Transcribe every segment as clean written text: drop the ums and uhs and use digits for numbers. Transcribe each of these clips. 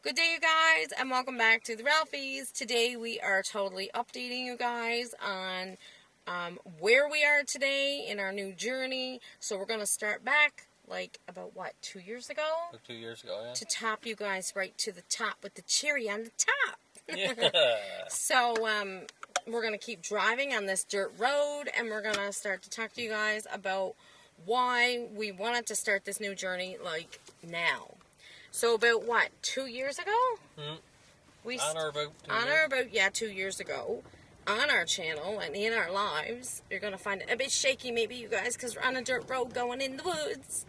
Good day, you guys, and welcome back to the Ralphies. Today we are totally updating you guys on where we are today in our new journey. So we're going to start back, like, about, 2 years ago? 2 years ago, yeah. To top you guys right to the top with the cherry on the top. Yeah. So, we're going to keep driving on this dirt road, and we're going to start to talk to you guys about why we wanted to start this new journey, like, now. So about 2 years ago? We on or about 2 years ago, on our channel and in our lives. You're gonna find it a bit shaky, maybe, you guys, because we're on a dirt road going in the woods.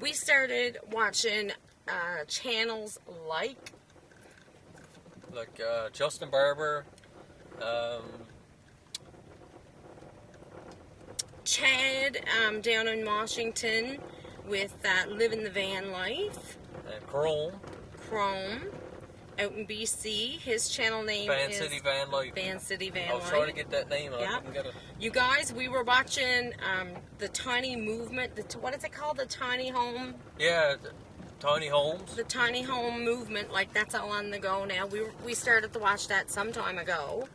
We started watching channels like Justin Barber, Chad down in Washington with Living the Van Life. Chrome out in BC. His channel name Van is City Van Life. Van City Van I was Life. trying to get that name and I couldn't get it. You guys, we were watching the Tiny Movement. What is it called? The Tiny Home? Yeah, Tiny Homes. The Tiny Home Movement. Like, that's all on the go now. We started to watch that some time ago.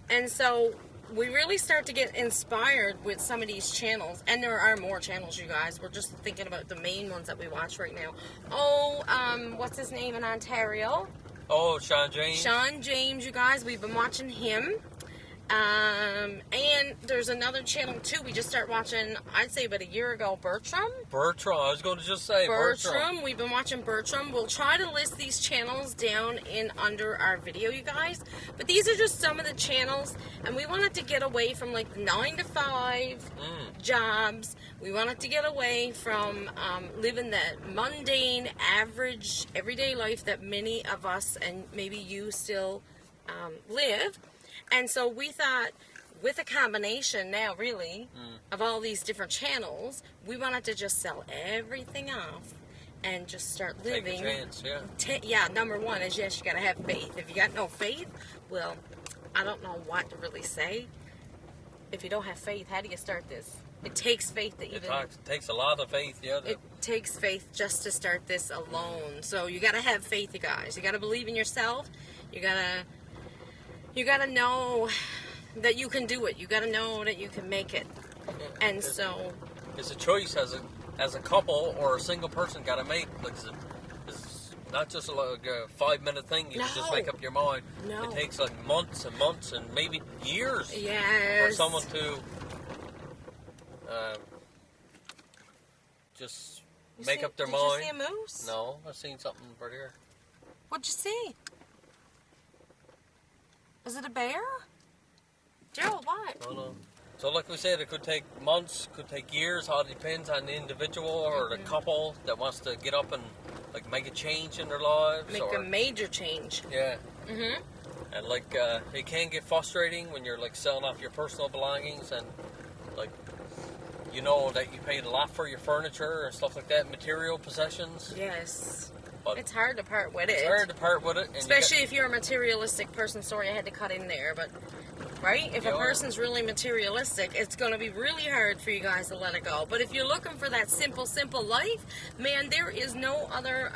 And so we really start to get inspired with some of these channels. And there are more channels, you guys. We're just thinking about the main ones that we watch right now. What's his name in Ontario? Oh, Sean James. Sean James, you guys. We've been watching him. And there's another channel, too. We just started watching, I'd say about a year ago, Bertram. I was going to just say Bertram. We've been watching Bertram. We'll try to list these channels down in under our video, you guys. But these are just some of the channels. And we wanted to get away from, like, the 9 to 5 jobs. We wanted to get away from living the mundane, average, everyday life that many of us, and maybe you still live. And so we thought, with a combination now, really, of all these different channels, we wanted to just sell everything off and just start living. Take a chance, yeah. Number one is, yes, you got to have faith. If you got no faith, well, I don't know what to really say. If you don't have faith, how do you start this? It takes faith to even... It takes a lot of faith, yeah. It takes faith just to start this alone. So you got to have faith, you guys. You got to believe in yourself. You got to know that you can do it. You got to know that you can make it. And so... It's a choice as a couple or a single person got to make. Like, it's not just like a 5-minute thing. You can just make up your mind. No. It takes like months and months and maybe years yes. for someone to just make up their mind. Did you see a moose? No, I've seen something right here. What'd you see? Is it a bear? Gerald, what? I don't know. So like we said, it could take months, could take years. All depends on the individual or the couple that wants to get up and like make a change in their lives. Make a major change. Yeah. And like it can get frustrating when you're like selling off your personal belongings and like you know that you paid a lot for your furniture and stuff like that, material possessions. Yes. But it's hard to part with it. It's hard to part with it. And especially if you're a materialistic person. Sorry, I had to cut in there, but... Right? If a person's really materialistic, it's going to be really hard for you guys to let it go. But if you're looking for that simple life, man, there is no other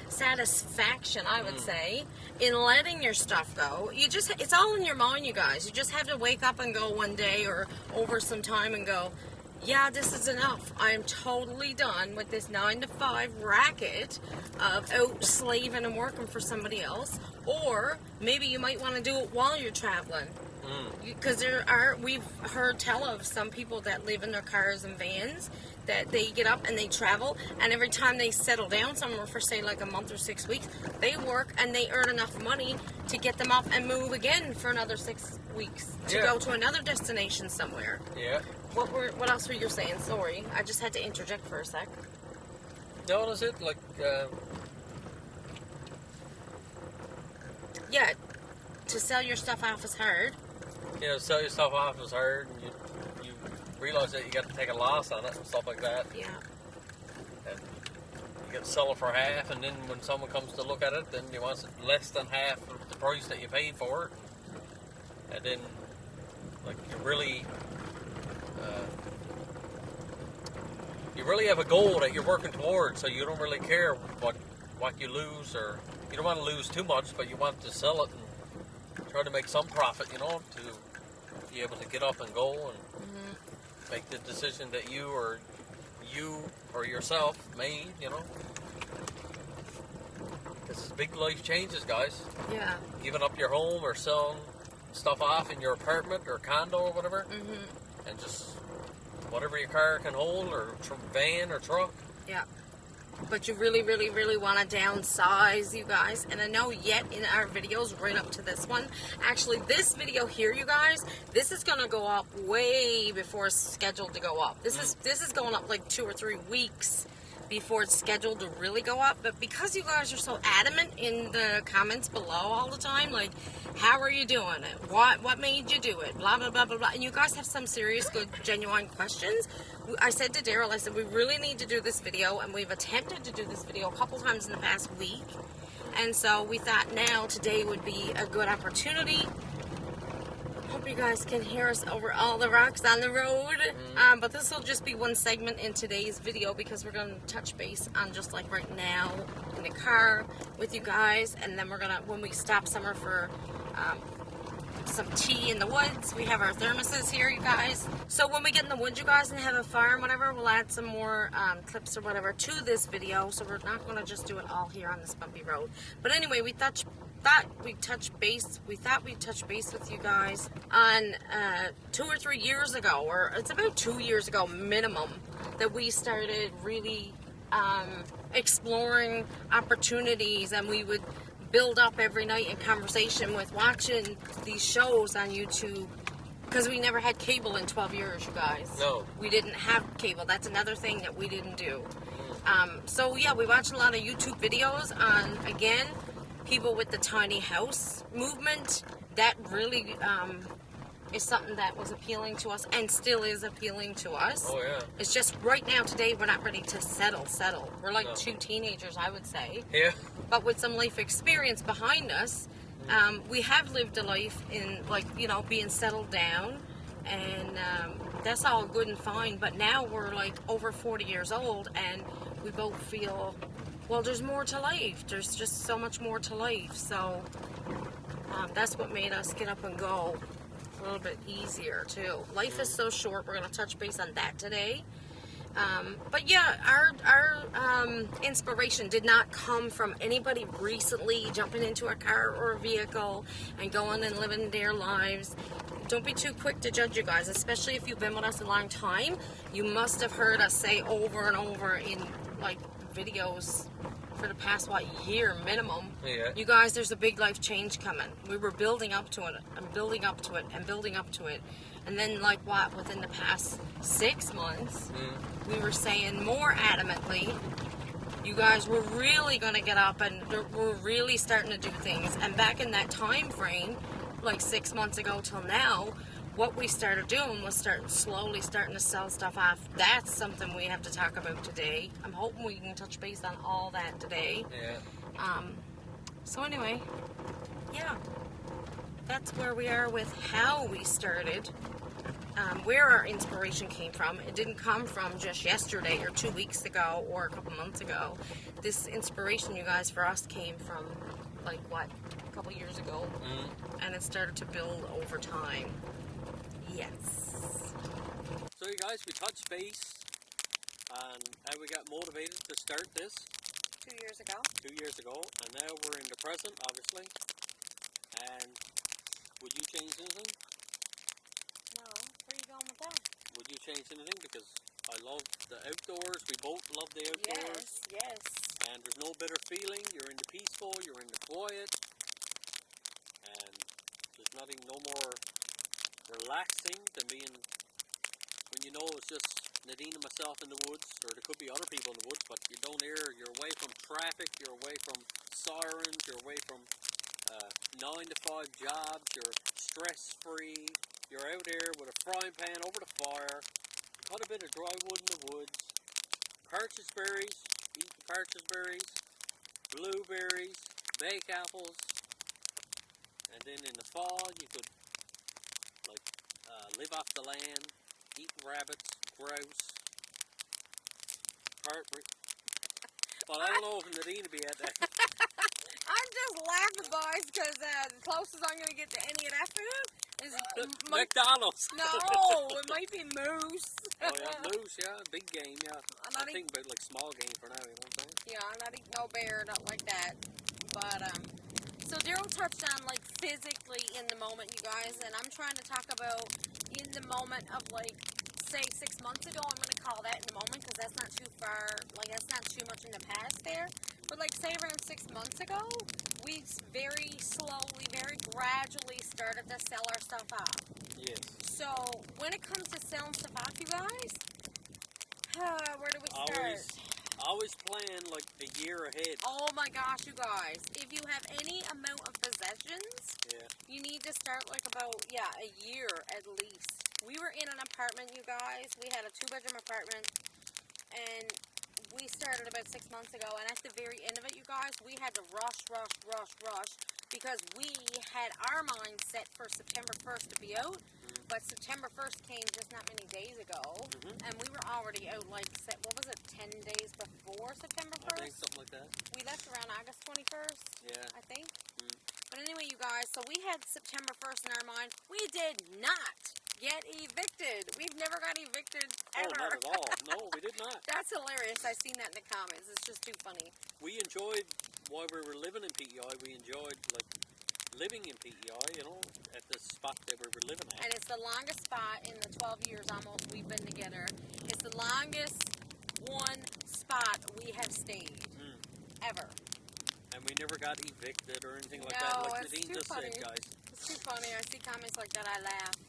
satisfaction, I would say, in letting your stuff go. It's all in your mind, you guys. You just have to wake up and go one day or over some time and go, yeah, this is enough. I am totally done with this 9 to 5 racket of out slaving and working for somebody else. Or maybe you might want to do it while you're traveling. Because we've heard tell of some people that live in their cars and vans that they get up and they travel, and every time they settle down somewhere for say like a month or 6 weeks, they work and they earn enough money to get them up and move again for another 6 weeks to go to another destination somewhere. Yeah. What else were you saying? Sorry, I just had to interject for a sec. No, that's it. Like. Yeah, to sell your stuff off is hard. You know, sell your stuff off is hard, and you realize that you got to take a loss on it and stuff like that. Yeah. And you got to sell it for half, and then when someone comes to look at it, then you want it less than half of the price that you paid for it. And then, like, you really have a goal that you're working towards, so you don't really care what what you lose, or you don't want to lose too much, but you want to sell it and try to make some profit, you know, to be able to get up and go and make the decision that you or yourself made, you know. This is big life changes, guys. Yeah. Giving up your home or selling stuff off in your apartment or condo or whatever, and just whatever your car can hold, or van or truck. Yeah. But you really, really, really want to downsize, you guys. And I know yet in our videos right up to this one, actually this video here, you guys, this is going to go up way before it's scheduled to go up. This is going up like 2 or 3 weeks before it's scheduled to really go up. But because you guys are so adamant in the comments below all the time, like, how are you doing it? What made you do it? Blah, blah, blah, blah, blah. And you guys have some serious, good, genuine questions. I said to Daryl, I said, we really need to do this video, and we've attempted to do this video a couple times in the past week. And so we thought now, today would be a good opportunity. Hope you guys can hear us over all the rocks on the road. But this will just be one segment in today's video, because we're going to touch base on just like right now in the car with you guys. And then we're going to, when we stop somewhere for some tea in the woods, we have our thermoses here, you guys. So when we get in the woods, you guys, and have a fire and whatever, we'll add some more clips or whatever to this video. So we're not going to just do it all here on this bumpy road. But anyway, we thought we'd touch base with you guys on 2 or 3 years ago, or it's about 2 years ago minimum, that we started really exploring opportunities, and we would build up every night in conversation with watching these shows on YouTube, because we never had cable in 12 years, you guys. No. We didn't have cable. That's another thing that we didn't do. So yeah, we watched a lot of YouTube videos on, again, people with the tiny house movement. That really is something that was appealing to us, and still is appealing to us. Oh yeah. It's just right now, today, we're not ready to settle. We're like two teenagers, I would say. Yeah. But with some life experience behind us, we have lived a life in, like, you know, being settled down, and that's all good and fine. But now we're like over 40 years old, and we both feel, well, there's more to life. There's just so much more to life. So that's what made us get up and go a little bit easier too. Life is so short. We're going to touch base on that today. But yeah, our inspiration did not come from anybody recently jumping into a car or a vehicle and going and living their lives. Don't be too quick to judge, you guys, especially if you've been with us a long time. You must have heard us say over and over in like videos for the past, year minimum. Yeah. You guys, there's a big life change coming. We were building up to it and building up to it and building up to it. And then, like, within the past 6 months, we were saying more adamantly, you guys, we're really going to get up and we're really starting to do things. And back in that time frame, like 6 months ago till now, what we started doing was slowly starting to sell stuff off. That's something we have to talk about today. I'm hoping we can touch base on all that today. Yeah. So anyway, yeah, that's where we are with how we started, where our inspiration came from. It didn't come from just yesterday or 2 weeks ago or a couple months ago. This inspiration, you guys, for us came from, like, a couple years ago, and it started to build over time. Yes. So you guys, we touched base on how we got motivated to start this 2 years ago. 2 years ago, and now we're in the present, obviously. And would you change anything? No, where are you going with that? Would you change anything? Because I love the outdoors. We both love the outdoors. Yes. And there's no better feeling. You're in the peaceful. You're in the quiet. And there's nothing no more relaxing than being when you know it's just Nadine and myself in the woods, or there could be other people in the woods, but you don't hear. You're away from traffic. You're away from sirens. You're away from 9-to-5 jobs. You're stress-free. You're out there with a frying pan over the fire. Cut a bit of dry wood in the woods. Purchase berries. Eat the purchase berries. Blueberries. Bake apples. And then in the fall, you could live off the land, eat rabbits, grouse, Well, I don't know if Nadine would be at that. I'm just laughing, boys, because the closest I'm going to get to any of that food is McDonald's. No, it might be moose. Oh yeah, moose, yeah, big game, yeah. I'm I'm thinking about like small game for now, you know what I'm saying? Yeah, I'm not eating no bear, not like that. But so Daryl touched on like physically in the moment, you guys, and I'm trying to talk about in the moment of like, say 6 months ago. I'm going to call that in the moment because that's not too far, like that's not too much in the past there. But like say around 6 months ago, we very slowly, very gradually started to sell our stuff off. Yes. So when it comes to selling stuff off, you guys, where do we start? Always plan like a year ahead. Oh my gosh, you guys. If you have any amount of possessions, you need to start like about, a year at least. We were in an apartment, you guys. We had a 2-bedroom apartment, and we started about 6 months ago, and at the very end of it, you guys, we had to rush, because we had our mind set for September 1st to be out, but September 1st came just not many days ago, and we were already out, like, what was it, 10 days before September 1st? I think something like that. We left around August 21st, I think. But anyway, you guys, so we had September 1st in our mind. We did not get evicted. We've never got evicted ever. Oh, not at all. No, we did not. That's hilarious. I've seen that in the comments. It's just too funny. We enjoyed, while we were living in PEI, we enjoyed, like, living in PEI, you know, at the spot that we were living at. And it's the longest spot in the 12 years almost we've been together. It's the longest one spot we have stayed. Ever. And we never got evicted or anything like No, that, like it's Nadine too just funny. said, guys. It's too funny. I see comments like that, I laugh.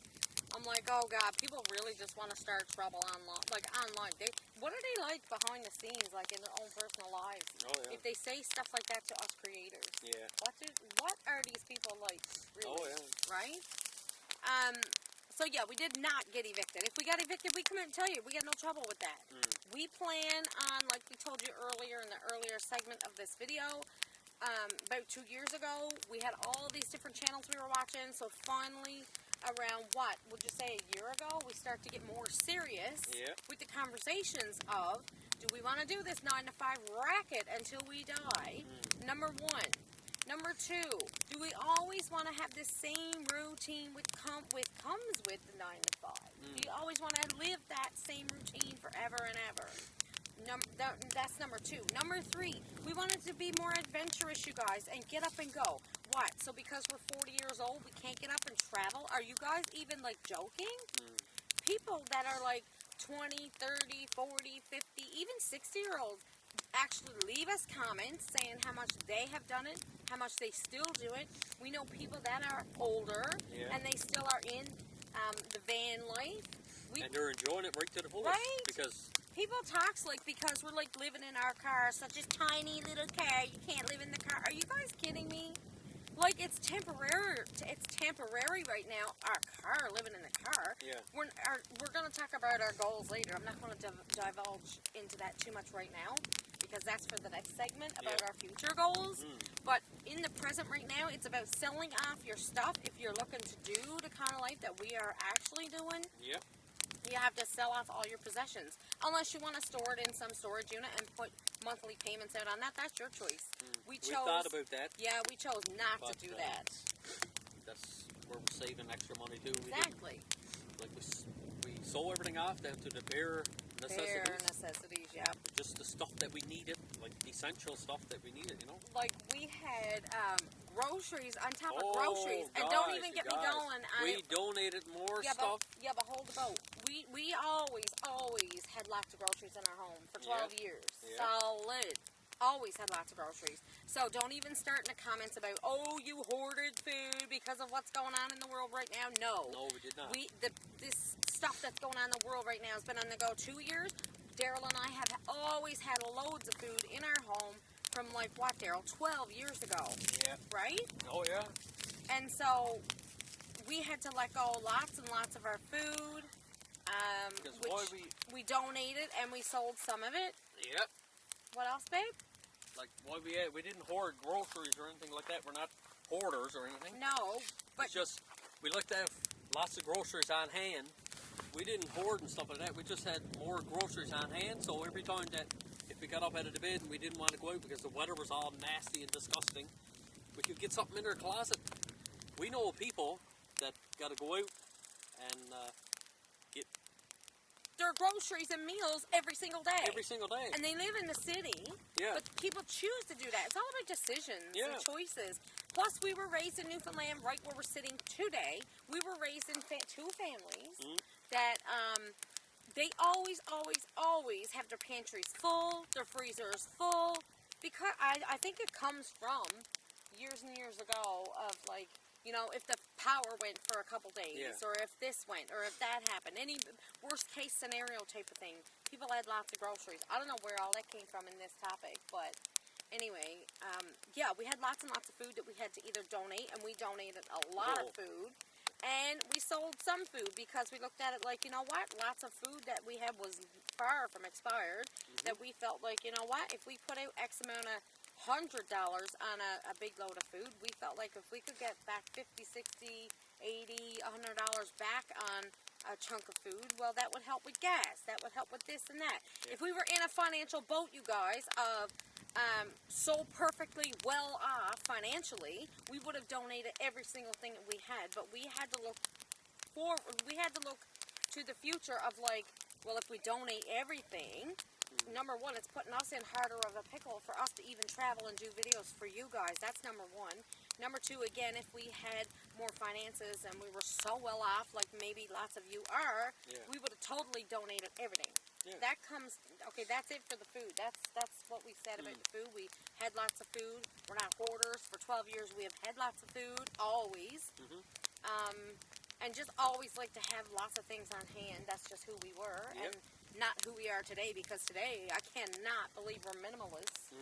I'm like, oh God, people really just want to start trouble online. What are they like behind the scenes, like in their own personal lives? Oh, yeah. If they say stuff like that to us creators, Yeah. what are these people like? Really? Oh, yeah. Right? So yeah, we did not get evicted. If we got evicted, we come out and tell you we got no trouble with that. We plan on, like we told you earlier in the earlier segment of this video, about 2 years ago, we had all these different channels we were watching. So finally, around what would you say, a year ago, we start to get more serious with the conversations of, do we want to do this 9-to-5 racket until we die? Number one. Number two, do we always want to have the same routine comes with the 9-to-5? Do you always want to live that same routine forever and ever? That's number two. Number three, we wanted to be more adventurous, you guys, and get up and go. What? So because we're 40 years old, we can't get up and travel? Are you guys even, like, joking? People that are, like, 20, 30, 40, 50, even 60-year-olds actually leave us comments saying how much they have done it, how much they still do it. We know people that are older, and they still are in the van life. And they're enjoying it right to the fullest. Right? Because people talks like because we're like living in our car, such a tiny little car, you can't live in the car. Are you guys kidding me? Like, it's temporary. It's temporary right now. Our car, living in the car. Yeah. We're going to talk about our goals later. I'm not going to divulge into that too much right now because that's for the next segment about our future goals. But in the present right now, it's about selling off your stuff if you're looking to do the kind of life that we are actually doing. Yep. You have to sell off all your possessions. Unless you want to store it in some storage unit and put monthly payments out on that. That's your choice. We thought about that. Yeah, we chose not to do that. That's where we're saving extra money too. Exactly. We sold everything off down to the bare necessities. Bare necessities, yeah. Just the stuff that we needed, like the essential stuff that we needed, you know? Like, we had groceries on top of groceries. And don't even get me going. We donated more stuff. Yeah, but hold the boat. We always had lots of groceries in our home for 12 years. Solid. Always had lots of groceries. So don't even start in the comments about, oh, you hoarded food because of what's going on in the world right now. No. No, we did not. This stuff that's going on in the world right now has been on the go 2 years. Daryl and I have always had loads of food in our home from, like, what, Daryl? 12 years ago. Yeah. Right? Oh, yeah. And so we had to let go lots and lots of our food, which we donated and we sold some of it. Yep. What else, babe? Like, we didn't hoard groceries or anything like that. We're not hoarders or anything. No, but it's just, we like to have lots of groceries on hand. We didn't hoard and stuff like that. We just had more groceries on hand, so every time that if we got up out of the bed and we didn't want to go out because the weather was all nasty and disgusting, we could get something in their closet. We know people that got to go out and get their groceries and meals every single day. every single day. And they live in the city. Yeah. But people choose to do that. It's all about decisions Yeah. and choices. Plus, we were raised in Newfoundland, right where we're sitting today. We were raised in two families that they always have their pantries full, their freezers full. Because I think it comes from years and years ago of like, you know, if the power went for a couple days, Yeah. or if this went, or if that happened, any worst case scenario type of thing, people had lots of groceries. I don't know where all that came from in this topic, but anyway, yeah, we had lots and lots of food that we had to either donate, and we donated a lot of food, and we sold some food because we looked at it like, you know what, lots of food that we had was far from expired, that we felt like, you know what, if we put out X amount of $100 on a big load of food, we felt like if we could get back 50, 60, 80, $100 back on a chunk of food, well, that would help with gas. That would help with this and that. Yeah. If we were in a financial boat, you guys, of so perfectly well off financially, we would have donated every single thing that we had. But we had to look forward. We had to look to the future of like, well, if we donate everything, number one, it's putting us in harder of a pickle for us to even travel and do videos for you guys. That's number one. Number two, again, if we had more finances and we were so well off, like maybe lots of you are, we would have totally donated everything. Yeah. That comes, okay, that's it for the food. That's what we said about the food. We had lots of food. We're not hoarders. For 12 years, we have had lots of food, always. And just always like to have lots of things on hand. That's just who we were. Yep. And not who we are today, because today I cannot believe we're minimalists.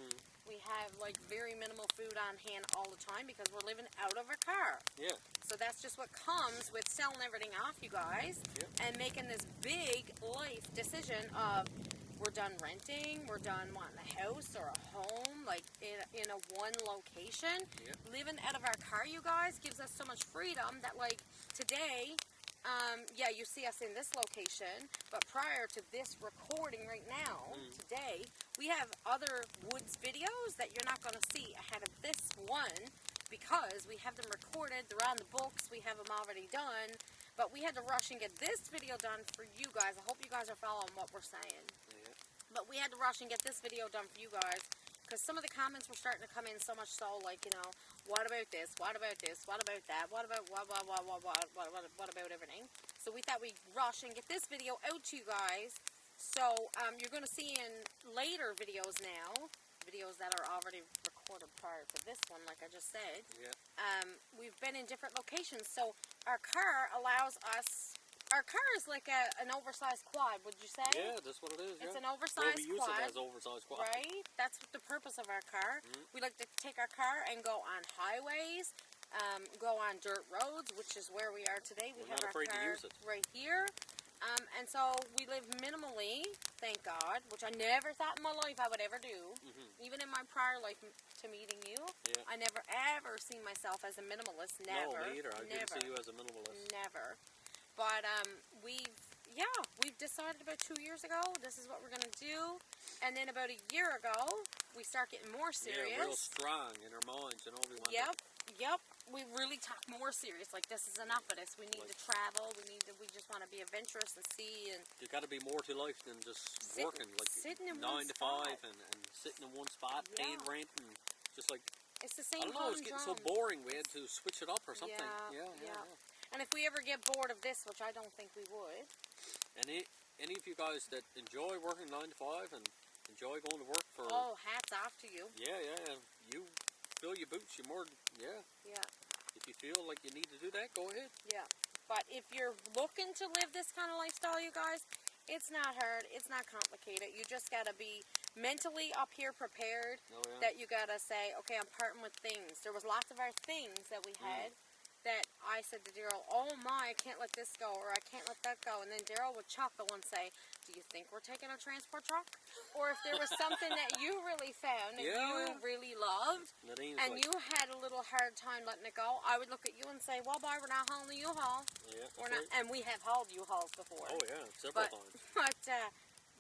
We have like very minimal food on hand all the time because we're living out of a car. Yeah. So that's just what comes with selling everything off, you guys, and making this big life decision of we're done renting, we're done wanting a house or a home, like in a one location. Living out of our car, you guys, gives us so much freedom that like today, yeah, you see us in this location, but prior to this recording right now, today, we have other woods videos that you're not going to see ahead of this one because we have them recorded, they're on the books, we have them already done, but we had to rush and get this video done for you guys. I hope you guys are following what we're saying. But we had to rush and get this video done for you guys because some of the comments were starting to come in so much so, like, you know, what about this? What about this? What about that? What about what about everything? So we thought we'd rush and get this video out to you guys. So you're going to see in later videos now, videos that are already recorded prior to this one, like I just said. We've been in different locations, so our car allows us. Our car is like an oversized quad, would you say? Yeah, that's what it is. It's an well, oversized we use quad. it as oversized quad. Right? That's the purpose of our car. We like to take our car and go on highways, go on dirt roads, which is where we are today. We We're have not our afraid to car use it. right here. And so we live minimally, thank God, which I never thought in my life I would ever do. Even in my prior life to meeting you, I never ever seen myself as a minimalist. Never. No, me either. I never. didn't see you as a minimalist. Never. But we've decided about 2 years ago, this is what we're going to do. And then about a year ago, we start getting more serious. Yeah, real strong in our minds, you know. We want Yep. We really talk more serious. Like, this is enough of this. We need to travel. We just want to be adventurous and see. And there's got to be more to life than just working. Like sitting in 9 one to spot. 5 and sitting in one spot, paying rent, and just like, it's the same. I don't know, it's getting so boring. We had to switch it up or something. Yeah. And if we ever get bored of this, which I don't think we would. And any of you guys that enjoy working 9 to 5 and enjoy going to work for... Oh, hats off to you. Yeah. You fill your boots. You're more... Yeah. If you feel like you need to do that, go ahead. Yeah. But if you're looking to live this kind of lifestyle, you guys, it's not hard. It's not complicated. You just got to be mentally up here prepared that you got to say, okay, I'm parting with things. There was lots of our things that we had that I said to Daryl, oh my, I can't let this go, or I can't let that go. And then Daryl would chuckle and say, do you think we're taking a transport truck? Or if there was something that you really found and you really loved, and you had a little hard time letting it go, I would look at you and say, well, boy, we're not hauling the U-Haul. Yeah, We're not, and we have hauled U-Hauls before. Oh, yeah, several times. But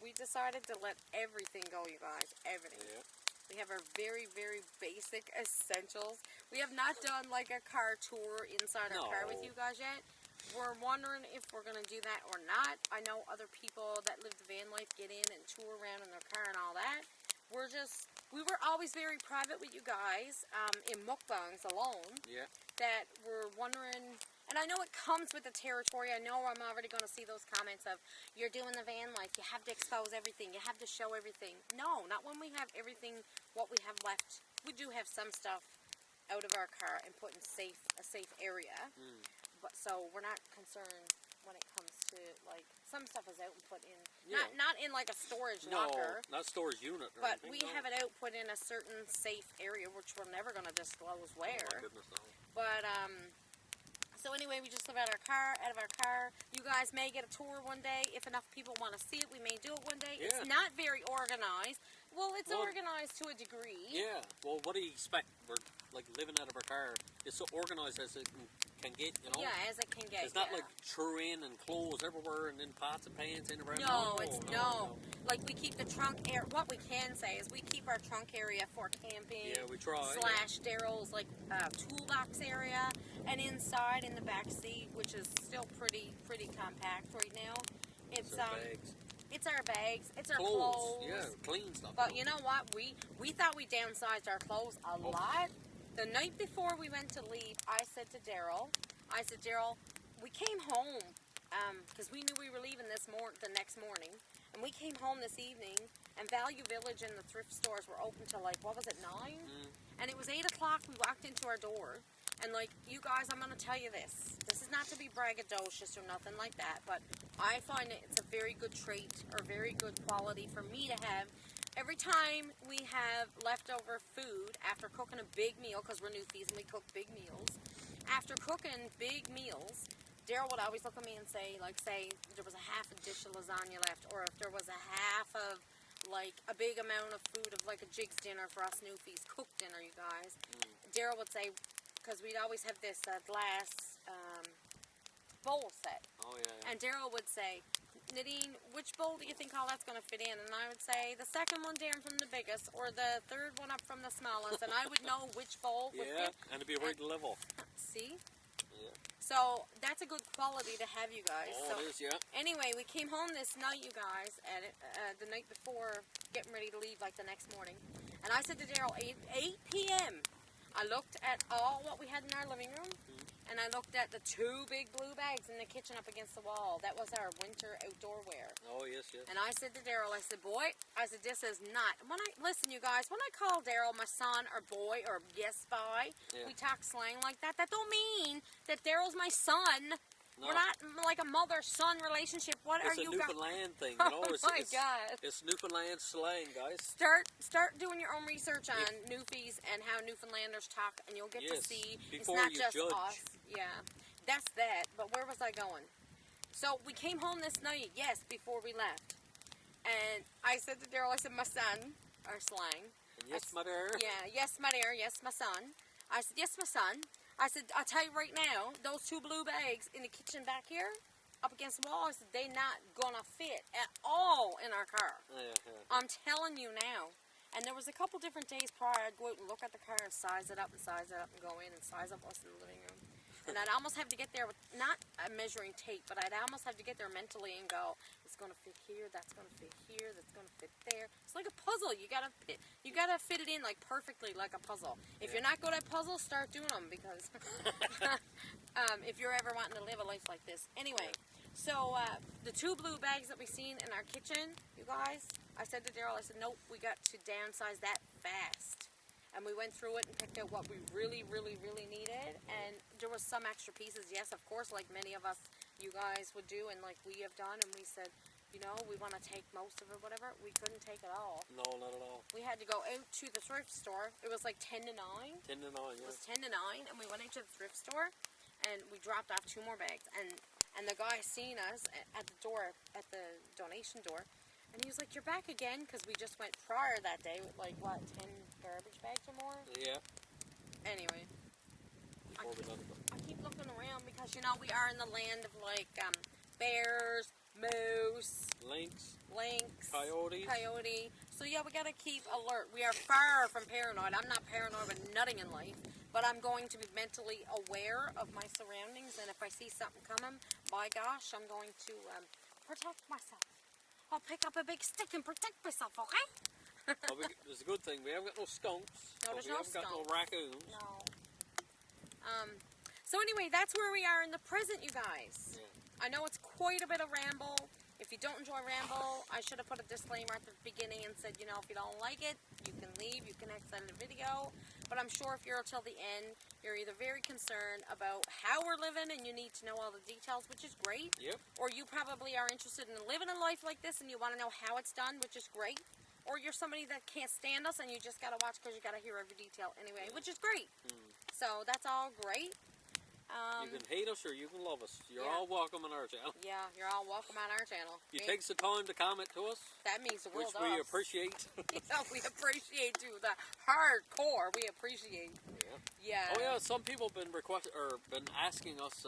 we decided to let everything go, you guys. Everything. Yeah. We have our very, very basic essentials. We have not done like a car tour inside our car with you guys yet. We're wondering if we're going to do that or not. I know other people that live the van life get in and tour around in their car and all that. We were always very private with you guys in mukbangs alone. Yeah. That we're wondering, and I know it comes with the territory. I know I'm already going to see those comments of, you're doing the van life, you have to expose everything, you have to show everything. No, not when we have everything, what we have left. We do have some stuff out of our car and put in a safe area. But so we're not concerned when it comes to, like, some stuff is out and put in, not in like a storage locker. No, not storage unit or but anything, we have it out put in a certain safe area, which we're never going to disclose where. Oh my goodness, no. But so anyway, we just live out of our car. You guys may get a tour one day. If enough people want to see it, we may do it one day. Yeah. It's not very organized. Well, it's organized to a degree. Yeah. Well, what do you expect? We're like living out of our car. It's so organized as it can get, you know? Yeah, as it can get. It's not like threw in and clothes everywhere and then pots and pans in around. No. Like we keep the trunk area. What we can say is we keep our trunk area for camping. Yeah, we try. / Daryl's like toolbox area, and inside in the back seat, which is still pretty compact right now. It's bags. It's our bags. It's our clothes. Yeah, clean stuff. But you know what? We thought we downsized our clothes a lot. The night before we went to leave, I said, Daryl, we came home because we knew we were leaving the next morning, and we came home this evening, and Value Village and the thrift stores were open till like, what was it, 9? And it was 8 o'clock. We walked into our door. And, like, you guys, I'm going to tell you this. This is not to be braggadocious or nothing like that, but I find it's a very good trait or very good quality for me to have. Every time we have leftover food after cooking a big meal, because we're Newfies and we cook big meals, after cooking big meals, Daryl would always look at me and say, say there was a half a dish of lasagna left, or if there was a half of, like, a big amount of food of, like, a Jig's dinner for us Newfies, cooked dinner, you guys. Daryl would say, because we'd always have this glass bowl set. Oh, yeah. And Daryl would say, Nadine, which bowl do you think all that's going to fit in? And I would say, the second one down from the biggest, or the third one up from the smallest. And I would know which bowl would fit. Yeah, and it'd be right level. See? Yeah. So, that's a good quality to have, you guys. Oh, so, it is, yeah. Anyway, we came home this night, you guys, and the night before, getting ready to leave, like, the next morning. And I said to Daryl, 8 p.m., I looked at all what we had in our living room, and I looked at the 2 big blue bags in the kitchen up against the wall. That was our winter outdoor wear. Oh, yes. And I said to Daryl, I said, boy, this is not. Listen, you guys, when I call Daryl my son or boy or yes, boy, we talk slang like that. That don't mean that Daryl's my son. No. We're not like a mother-son relationship. It's a Newfoundland thing, you know. Oh my God! It's Newfoundland slang, guys. Start doing your own research on Newfies and how Newfoundlanders talk, and you'll get to see it's not just us. Yeah, that's that. But where was I going? So we came home this night, before we left, and I said to Daryl, I said, my son, our slang. And yes, my dear. Yeah, yes, my dear, yes, my son. I said, yes, my son. I said, I'll tell you right now, those 2 blue bags in the kitchen back here, up against the wall, I said, they not gonna fit at all in our car. Yeah. I'm telling you now. And there was a couple different days prior, I'd go out and look at the car and size it up and go in and size up us in the living room. And I'd almost have to get there with, not a measuring tape, but I'd almost have to get there mentally and go, it's going to fit here, that's going to fit here, that's going to fit there. It's like a puzzle. You gotta fit it in like perfectly like a puzzle. If you're not good at puzzles, start doing them, because if you're ever wanting to live a life like this. Anyway, so the 2 blue bags that we seen in our kitchen, you guys, I said to Daryl, I said, nope, we got to downsize that fast. And we went through it and picked out what we really, really, really needed. And there was some extra pieces, yes, of course, like many of us, you guys would do, and like we have done. And we said, you know, we want to take most of it, whatever. We couldn't take it all. No, not at all. We had to go out to the thrift store. It was like 10 to 9. 10 to 9, yeah. It was 10 to 9, and we went into the thrift store, and we dropped off 2 more bags. And the guy seen us at the door, at the donation door. And he was like, you're back again? Because we just went prior that day with, like, what, 10 garbage bags or more? Yeah. Anyway. I keep looking around because, you know, we are in the land of, like, bears, moose, lynx, coyote. So yeah, we gotta keep alert. We are far from paranoid. I'm not paranoid with nothing in life, but I'm going to be mentally aware of my surroundings, and if I see something coming, by gosh, I'm going to protect myself. I'll pick up a big stick and protect myself, okay? Well, there's a good thing. We haven't got no skunks. No, But there's we no haven't got no skunks. raccoons. No. So anyway, that's where we are in the present, you guys. Yeah. I know it's quite a bit of ramble. If you don't enjoy ramble, I should have put a disclaimer at the beginning and said, you know, if you don't like it, you can leave, you can exit the video. But I'm sure if you're till the end, you're either very concerned about how we're living and you need to know all the details, which is great. Yep. Or you probably are interested in living a life like this and you want to know how it's done, which is great. Or you're somebody that can't stand us and you just got to watch because you got to hear every detail anyway, which is great. So that's all great. You can hate us or you can love us. You're Yeah. all welcome on our channel. Yeah, you're all welcome on our channel. You take the time to comment to us, That means the world which to we us. appreciate. Yeah, we appreciate you. The hardcore, we appreciate. Yeah. Yeah. Oh yeah, some people have been asking us.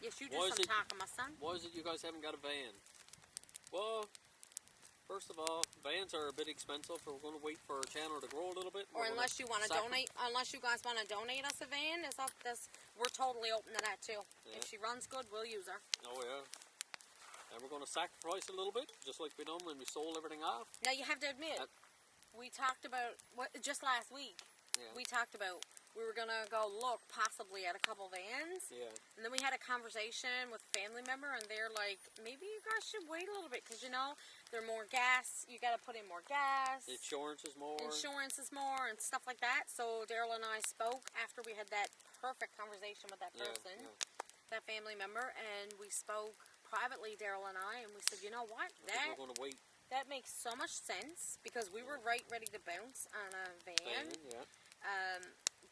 Yes, you do why some is it- talking, my son. Why is it you guys haven't got a van? Well, first of all, vans are a bit expensive. We're going to wait for our channel to grow a little bit. Or We're unless you want to gonna donate, unless you guys want to donate us a van, it's up this. We're totally open to that too. Yeah. If she runs good, we'll use her. Oh yeah. And we're going to sacrifice a little bit, just like we done when we sold everything off. Now you have to admit, we talked about just last week. Yeah. We talked about we were gonna go look possibly at a couple vans. Yeah. And then we had a conversation with a family member, and they're like, maybe you guys should wait a little bit because, you know, they're more gas. You got to put in more gas. The insurance is more. Insurance is more and stuff like that. So Daryl and I spoke after we had that perfect conversation with that person, that family member, and we spoke privately, Daryl and I, and we said, you know what? We're going to wait. That makes so much sense because we were ready to bounce on a van. Yeah.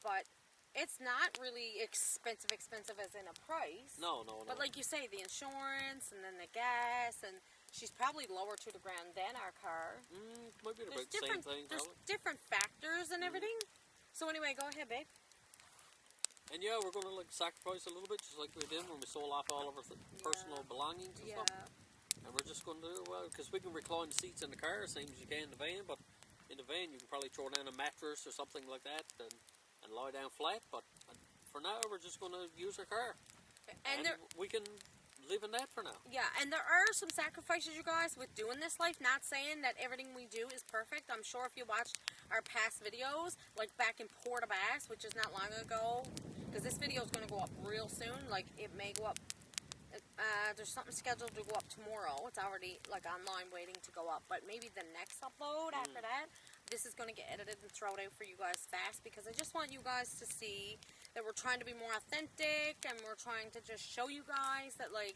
But it's not really expensive as in a price. No. But like you say, the insurance and then the gas, and she's probably lower to the ground than our car. Might be There's about the same thing, there's probably. different factors and everything. So anyway, go ahead, babe. And yeah, we're going to sacrifice a little bit, just like we did when we sold off all of our personal belongings and stuff. And we're just going to do because we can recline the seats in the car, same as you can in the van. But in the van, you can probably throw down a mattress or something like that and lie down flat. But for now, we're just going to use our car, and we can live in that for now. Yeah, and there are some sacrifices, you guys, with doing this life. Not saying that everything we do is perfect. I'm sure if you watched our past videos, like back in Port Bass, which is not long ago, because this video is going to go up real soon. Like, it may go up. There's something scheduled to go up tomorrow. It's already like online waiting to go up, but maybe the next upload after that, this is going to get edited and thrown out for you guys fast, because I just want you guys to see that we're trying to be more authentic, and we're trying to just show you guys that, like,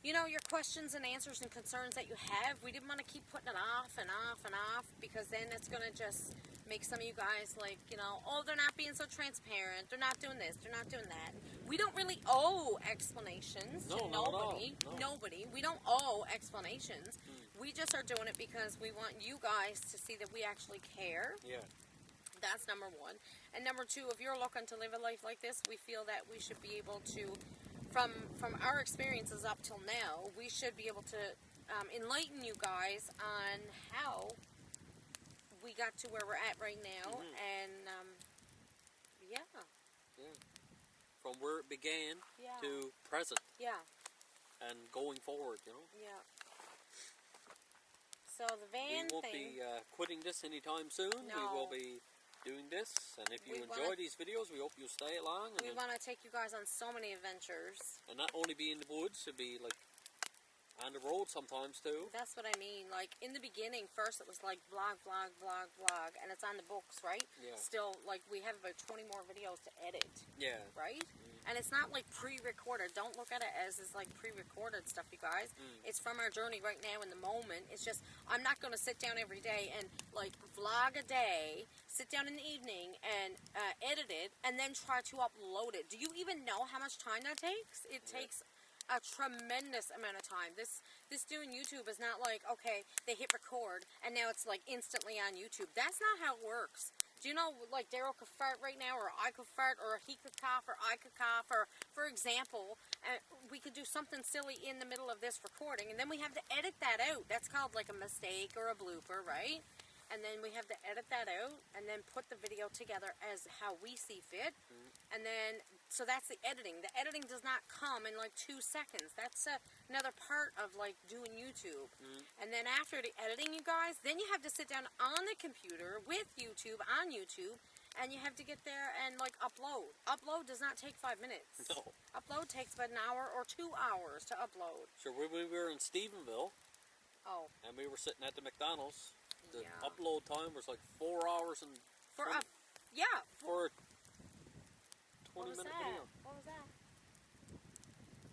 you know, your questions and answers and concerns that you have, we didn't want to keep putting it off and off and off, because then it's going to just make some of you guys, like, you know, oh, they're not being so transparent, they're not doing this, they're not doing that. We don't really owe explanations to nobody. No. Nobody. We don't owe explanations. We just are doing it because we want you guys to see that we actually care. Yeah. That's number one. And number two, if you're looking to live a life like this, we feel that we should be able to, from our experiences up till now, we should be able to enlighten you guys on how we got to where we're at right now. And yeah. From where it began Yeah. to present Yeah. and going forward, you know. Yeah. So the van we won't thing. be quitting this anytime soon. No. We will be doing this, and if you We enjoy wanna- these videos, we hope you'll stay along. We want to take you guys on so many adventures. And not only be in the woods, to be like on the road sometimes too. That's what I mean. Like, in the beginning, first it was like vlog, and it's on the books, right? Yeah. Still, like, we have about 20 more videos to edit, Yeah. right? And it's not like pre-recorded. Don't look at it as it's like pre-recorded stuff, you guys. It's from our journey right now in the moment. It's just, I'm not going to sit down every day and like vlog a day, sit down in the evening and edit it, and then try to upload it. Do you even know how much time that takes? It takes a tremendous amount of time. This doing YouTube is not like, okay, they hit record and now it's like instantly on YouTube. That's not how it works. Do you know, like, Daryl could fart right now, or I could fart, or he could cough, or I could cough, or, for example, we could do something silly in the middle of this recording, and then we have to edit that out. That's called, like, a mistake or a blooper, right? And then we have to edit that out, and then put the video together as how we see fit. And then, so that's the editing. The editing does not come in, like, 2 seconds. That's another part of, like, doing YouTube. And then after the editing, you guys, then you have to sit down on the computer with YouTube, on YouTube, and you have to get there and, like, upload. Upload does not take 5 minutes. No. Upload takes about an hour or 2 hours to upload. Sure, when we were in Stephenville, Oh. and we were sitting at the McDonald's, the Yeah. upload time was like 4 hours and For 20 a, yeah. for a What was 20-minute that? video. What was that?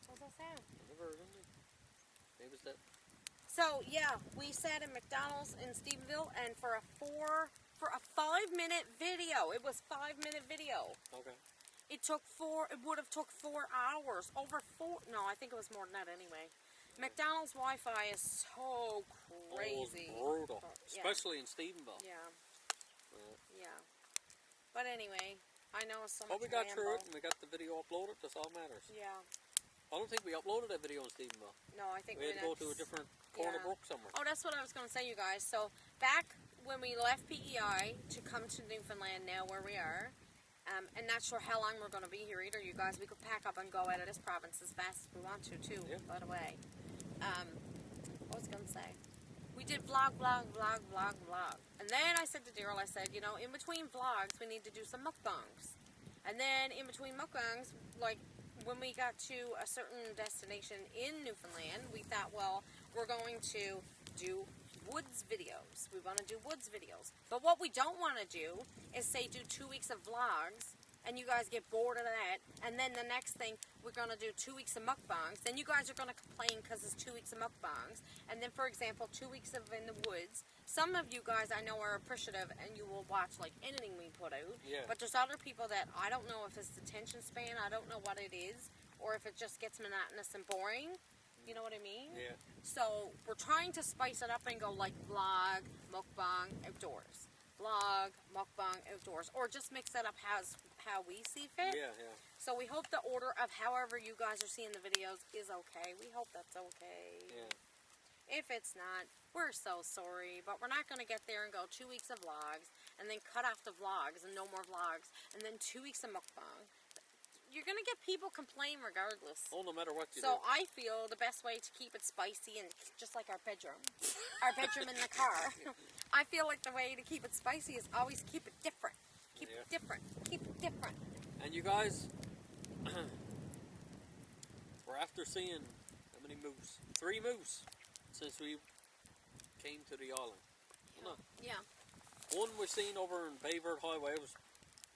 What was that sound? I never heard anything. Maybe it's that. So yeah, we sat in McDonald's in Stephenville, and for a 5-minute video, it was 5-minute video. Okay. It would have took 4 hours, over 4. No, I think it was more than that anyway. McDonald's Wi-Fi is so crazy. Oh, it was brutal, Yeah. especially in Stephenville. Yeah. Yeah. But anyway, I know it's so much But we got ramble. through it, and we got the video uploaded. That's all that matters. Yeah. I don't think we uploaded that video in Stephenville. No, I think We had to go to a different corner Yeah. brook somewhere. Oh, that's what I was going to say, you guys. So, back when we left PEI to come to Newfoundland, now where we are, and not sure how long we're going to be here either, you guys. We could pack up and go out of this province as fast as we want to, too, Yeah. by the way. What was I going to say? We did vlog. And then I said to Daryl, I said, you know, in between vlogs, we need to do some mukbangs. And then in between mukbangs, like, when we got to a certain destination in Newfoundland, we thought, well, we're going to do woods videos. We want to do woods videos. But what we don't want to do is, say, do 2 weeks of vlogs, and you guys get bored of that, and then the next thing, we're going to do 2 weeks of mukbangs. Then you guys are going to complain because it's 2 weeks of mukbangs. And then, for example, 2 weeks of in the woods. Some of you guys I know are appreciative, and you will watch, like, anything we put out. Yeah. But there's other people that I don't know if it's the attention span, I don't know what it is, or if it just gets monotonous and boring. You know what I mean? Yeah. So we're trying to spice it up and go like vlog, mukbang, outdoors. Vlog, mukbang, outdoors. Or just mix it up how we see fit. Yeah. So we hope the order of however you guys are seeing the videos is okay. We hope that's okay. Yeah. If it's not, we're so sorry. But we're not going to get there and go 2 weeks of vlogs and then cut off the vlogs and no more vlogs and then 2 weeks of mukbang. You're going to get people complain regardless. Oh, no matter what you So do. I feel the best way to keep it spicy, and just like our bedroom in the car, I feel like the way to keep it spicy is always keep it different. Keep it different. Keep it different. And you guys, we're after seeing how many moose? 3 moose since we came to the island. No. Yeah. One we seen over in Bayvert Highway was.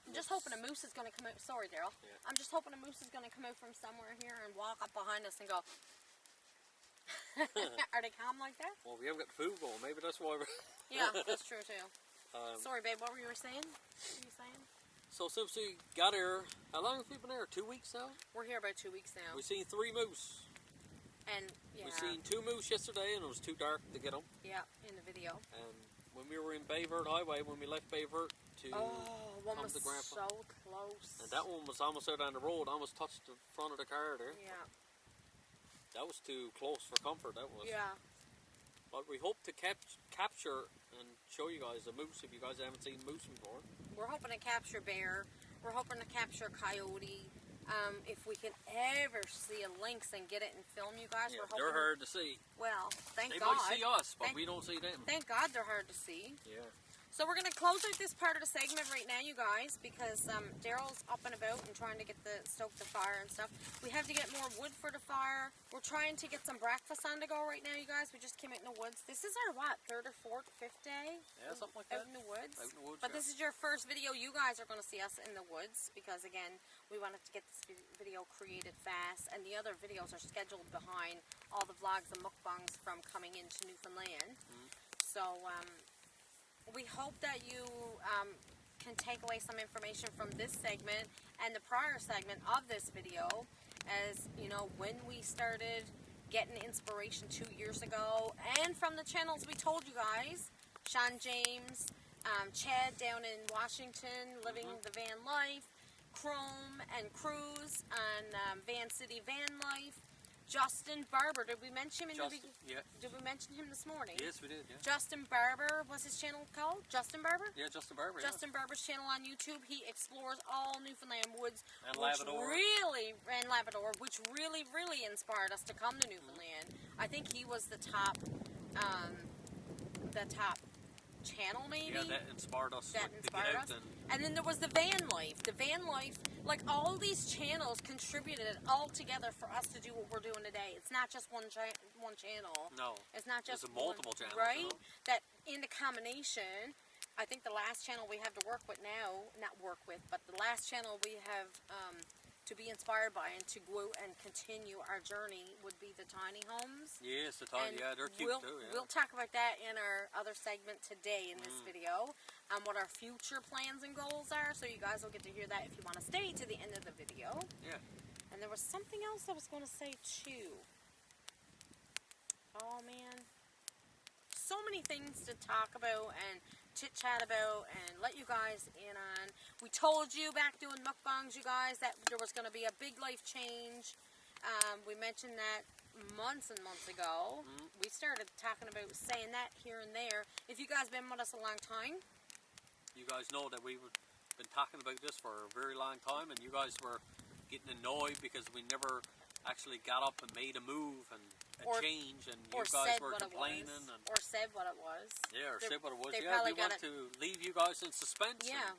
I'm just hoping a moose is going to come out. Sorry, Daryl. Yeah. I'm just hoping a moose is going to come out from somewhere here and walk up behind us and go. Are they calm like that? Well, we haven't got the food going. Maybe that's why we're. Yeah, that's true too. Sorry, babe. What were you saying? What were you saying? So since we got here, how long have we been here? 2 weeks now? We're here about 2 weeks now. We seen 3 moose. And yeah. We seen 2 moose yesterday, and it was too dark to get them. Yeah, in the video. And when we were in Bayvert Highway, when we left Bayvert to One come was to Grandpa, so close. and that one was almost out on the road, almost touched the front of the car there. Yeah. That was too close for comfort. That was. Yeah. But we hope to capture and show you guys a moose if you guys haven't seen moose before. We're hoping to capture bear. We're hoping to capture coyote. If we can ever see a lynx and get it and film you guys, Yeah, we're hoping. they're hard to see. Well, thank They God. might see us, but Thank- we don't see them. Thank God they're hard to see. Yeah. So we're going to close out this part of the segment right now, you guys, because Daryl's up and about and trying to get stoke the fire and stuff. We have to get more wood for the fire. We're trying to get some breakfast on the go right now, you guys. We just came out in the woods. This is our, what, 3rd or 4th, 5th day? Yeah, something like Out that. in the woods. Out in the woods, But yeah. this is your first video. You guys are going to see us in the woods because, again, we wanted to get this video created fast. And the other videos are scheduled behind all the vlogs and mukbangs from coming into Newfoundland. So, we hope that you can take away some information from this segment and the prior segment of this video, as you know, when we started getting inspiration 2 years ago, and from the channels we told you guys, Sean James, Chad down in Washington, living the van life. Chrome and Cruz on Van City Van Life. Justin Barber, did we mention him in the beginning? Yeah. Did we mention him this morning? Yes, we did, yeah. Justin Barber, what's his channel called? Justin Barber? Yeah, Justin Barber, Justin Barber's channel on YouTube. He explores all Newfoundland woods. And Labrador. And Labrador, which really, really inspired us to come to Newfoundland. I think he was the top channel, maybe. Yeah, that inspired us. That inspired us. And then there was the van life. The van life, like all these channels contributed all together for us to do what we're doing today. It's not just one channel. No. It's not just It's multiple channels. right? You know? That in the combination, I think the last channel we have to work with now, not work with, but the last channel we have to be inspired by and to go out and continue our journey would be the tiny homes. Yes, the tiny, yeah, they're cute too. Yeah. We'll talk about that in our other segment today in this video, what our future plans and goals are, so you guys will get to hear that if you want to stay to the end of the video. Yeah. And there was something else I was going to say too. Oh man. So many things to talk about and chit chat about and let you guys in on. We told you back doing mukbangs, you guys, that there was going to be a big life change. We mentioned that months and months ago. We started talking about saying that here and there. If you guys been with us a long time, you guys know that we've been talking about this for a very long time, and you guys were getting annoyed because we never actually got up and made a move and change, and you guys were complaining. Or said what it was. Yeah, or said what it was. They Yeah, probably we want to leave you guys in suspense. Yeah.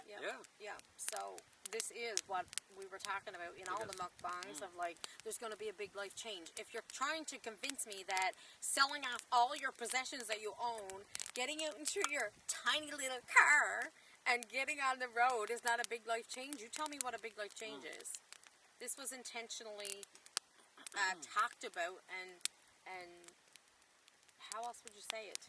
Yeah. Yeah. So this is what we were talking about in all the mukbangs of like, there's going to be a big life change. If you're trying to convince me that selling off all your possessions that you own, getting out into your tiny little car, and getting on the road is not a big life change, you tell me what a big life change is. This was intentionally talked about, and how else would you say it?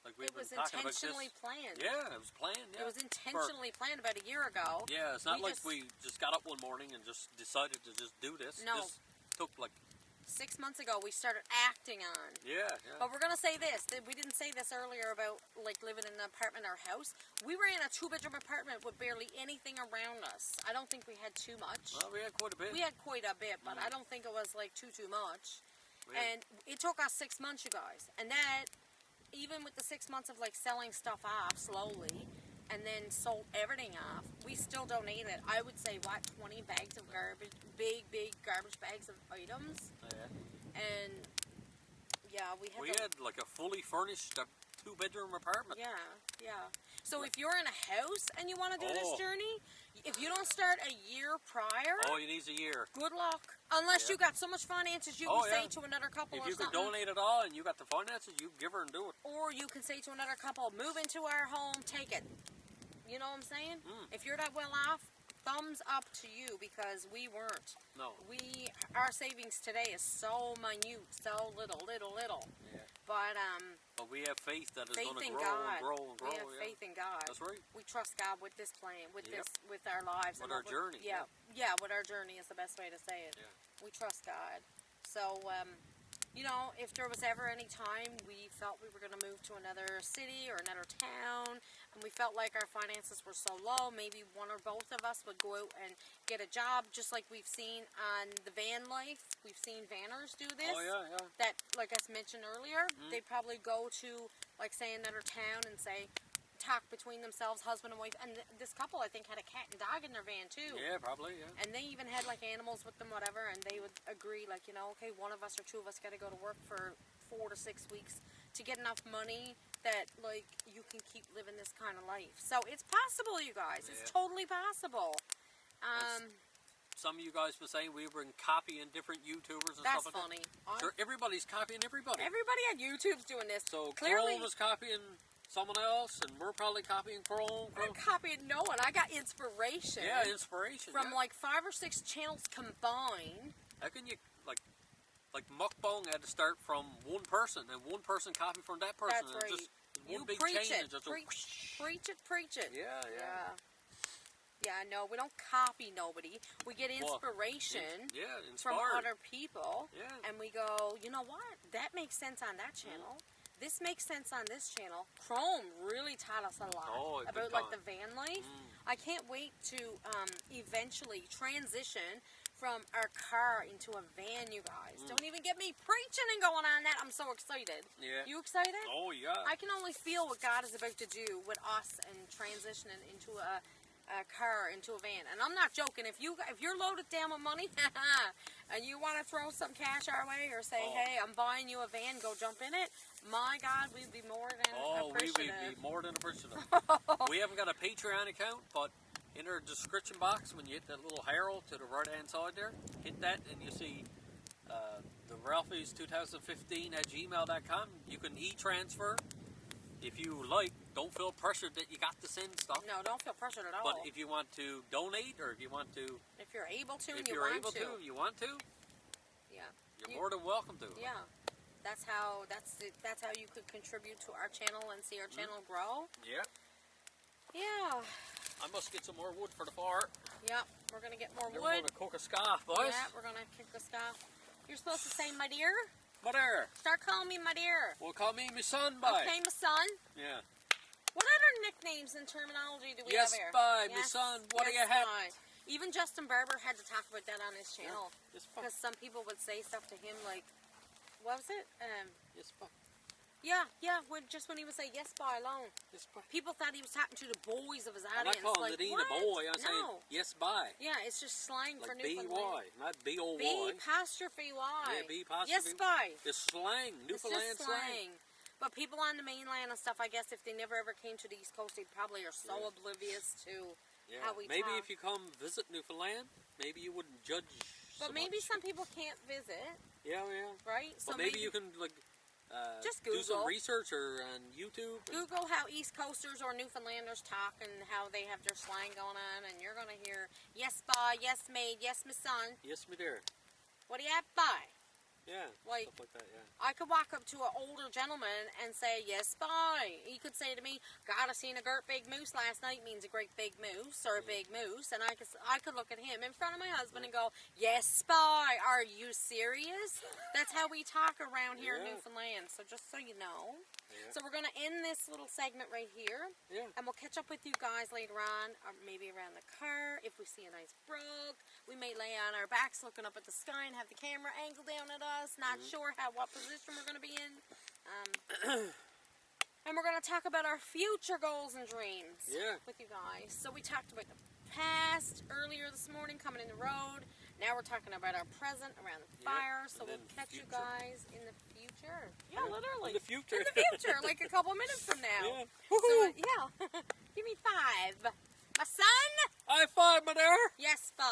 Like it was intentionally planned. Yeah, it was planned. Yeah. It was intentionally planned about a year ago. Yeah, it's not like we just got up one morning and just decided to just do this. No. This took like 6 months ago we started acting on. Yeah. But we're going to say this. We didn't say this earlier about like living in an apartment or house. We were in a 2-bedroom apartment with barely anything around us. I don't think we had too much. Well, we had quite a bit. We had quite a bit, but I don't think it was like too much. And it took us 6 months, you guys. And that, even with the 6 months of like selling stuff off slowly, and then sold everything off, we still donated, I would say, 20 bags of garbage, big garbage bags of items. Yeah. And yeah, we had like a fully furnished 2-bedroom apartment. Yeah. So if you're in a house and you want to do this journey, if you don't start a year prior, you need a year. Good luck. Unless you got so much finances, you can say to another couple if or you something. can donate it all and you got the finances, you give her and do it. Or you can say to another couple, move into our home, take it. You know what I'm saying? If you're that well off, thumbs up to you, because we weren't. No. Our savings today is so minute, so little. Yeah. But we have faith that it's going to grow God. and grow and grow. We have faith in God. That's right. We trust God with this plan, with our lives. With our journey. Yeah, with our journey is the best way to say it. Yeah. We trust God. So, you know, if there was ever any time we felt we were going to move to another city or another town, and we felt like our finances were so low, maybe one or both of us would go out and get a job, just like we've seen on the van life. We've seen vanners do this. Oh, yeah. That, like I mentioned earlier, they'd probably go to, like, say, another town and talk between themselves, husband and wife. And this couple, I think, had a cat and dog in their van, too. Yeah, probably, yeah. And they even had, like, animals with them, whatever, and they would agree, like, you know, okay, one of us or two of us got to go to work for 4 to 6 weeks to get enough money that, like, you can keep living this kind of life. So it's possible, you guys. Yeah. It's totally possible. Some of you guys were saying we were copying different YouTubers and that's stuff like funny. that. Sure, everybody's copying everybody. Everybody on YouTube's doing this. So clearly, Chrome was copying someone else, and we're probably copying Chrome. I'm copying no one. I got inspiration. Yeah, inspiration. From like 5 or 6 channels combined. How can you, like mukbang had to start from one person, and one person copied from that person. That's right. Just one you big preach chain. it. Just Preach it. Yeah. Yeah, no, we don't copy nobody. We get inspiration from other people. Yeah. And we go, you know what? That makes sense on that channel. this makes sense on this channel. Chrome really taught us a lot about like the van life. I can't wait to eventually transition from our car into a van, you guys. Don't even get me preaching and going on that. I'm so excited. Yeah. You excited? Oh, yeah. I can only feel what God is about to do with us and transitioning into a car, into a van. And I'm not joking. If you're loaded down with money and you want to throw some cash our way or say, hey, I'm buying you a van, go jump in it, my God, we'd be more than appreciative. We would be more than appreciative. We haven't got a Patreon account, but in our description box, when you hit that little arrow to the right-hand side there, hit that and you see the Ralphies 2015 at gmail.com. You can e-transfer if you like. Don't feel pressured that you got to send stuff. No, don't feel pressured at all. But if you want to donate, or if you want to, if you're able to, if you're able to, you want to, yeah, you're more than welcome to. Yeah, that's how you could contribute to our channel and see our channel grow. Yeah. Yeah. I must get some more wood for the fire. Yep, we're gonna get more wood. We're gonna cook a scarf, boys. Yeah, we're gonna cook the scarf. You're supposed to say, my dear. My dear. Start calling me my dear. Well, call me my son, bye. Okay, my son. Yeah. What other nicknames and terminology do we have here? Bye, my son. What do you have? Bye. Even Justin Barber had to talk about that on his channel. Yes, bye. Because some people would say stuff to him like, what was it? Yes, bye. Yeah, when he would say yes, bye alone. Yes, bye. People thought he was talking to the boys of his I'm audience. not calling like, it even a boy. I'm saying yes, bye. Yeah, it's just slang like for Newfoundland. B-Y, not B-O-Y. B apostrophe Y. Yeah, B apostrophe. Yes, bye. The slang, Newfoundland it's just slang. But people on the mainland and stuff, I guess if they never ever came to the East Coast, they probably are so oblivious to how we maybe talk. if you come visit Newfoundland, maybe you wouldn't judge But maybe much. some people can't visit. Yeah. Right? So but maybe you can like just Google. do some research or on YouTube. Google how East Coasters or Newfoundlanders talk and how they have their slang going on, and you're going to hear, yes, bye, yes, maid, yes, my son. Yes, my dear. What do you have, bye? Yeah, like, stuff like that, yeah. I could walk up to an older gentleman and say, yes, bye. He could say to me, God, I seen a great big moose last night, means a great big moose, or a big moose. And I could look at him in front of my husband and go, yes, bye. Are you serious? That's how we talk around here in Newfoundland. So just so you know. Yeah. So we're going to end this little segment right here. Yeah. And we'll catch up with you guys later on, or maybe around the car. If we see a nice brook, we may lay on our backs looking up at the sky and have the camera angled down at us. Not sure what position we're going to be in. And we're going to talk about our future goals and dreams with you guys. So we talked about the past earlier this morning, coming in the road. Now we're talking about our present around the fire. So we'll catch you guys in the future. Yeah, literally. In the future. In the future, like a couple minutes from now. Yeah. So, give me 5. My son? High five, my dear. Yes, 5.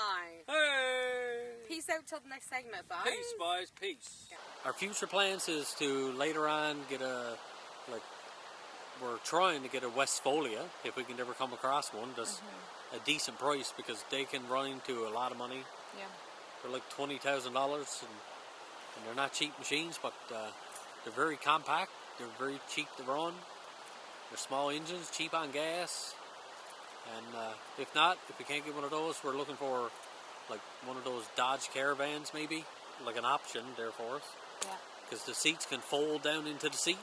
Hey. Peace out till the next segment, bye. Peace, boys. Peace. Yeah. Our future plans is to later on get we're trying to get a Westphalia, if we can ever come across one. That's a decent price because they can run into a lot of money. Yeah. They're like $20,000 and they're not cheap machines, but they're very compact. They're very cheap to run. They're small engines, cheap on gas. And if we can't get one of those, we're looking for like one of those Dodge Caravans maybe, like an option there for us. Yeah. Because the seats can fold down into the seat,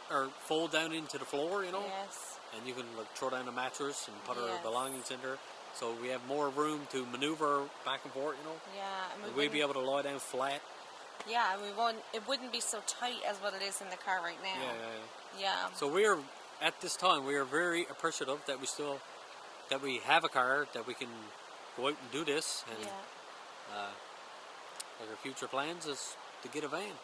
or fold down into the floor, you know. Yes. And you can like throw down a mattress and put our belongings in there. So we have more room to maneuver back and forth, you know. Yeah. And we'd be able to lie down flat. Yeah, and it wouldn't be so tight as what it is in the car right now. Yeah. So at this time, we are very appreciative that we have a car, that we can go out and do this, and our future plans is to get a van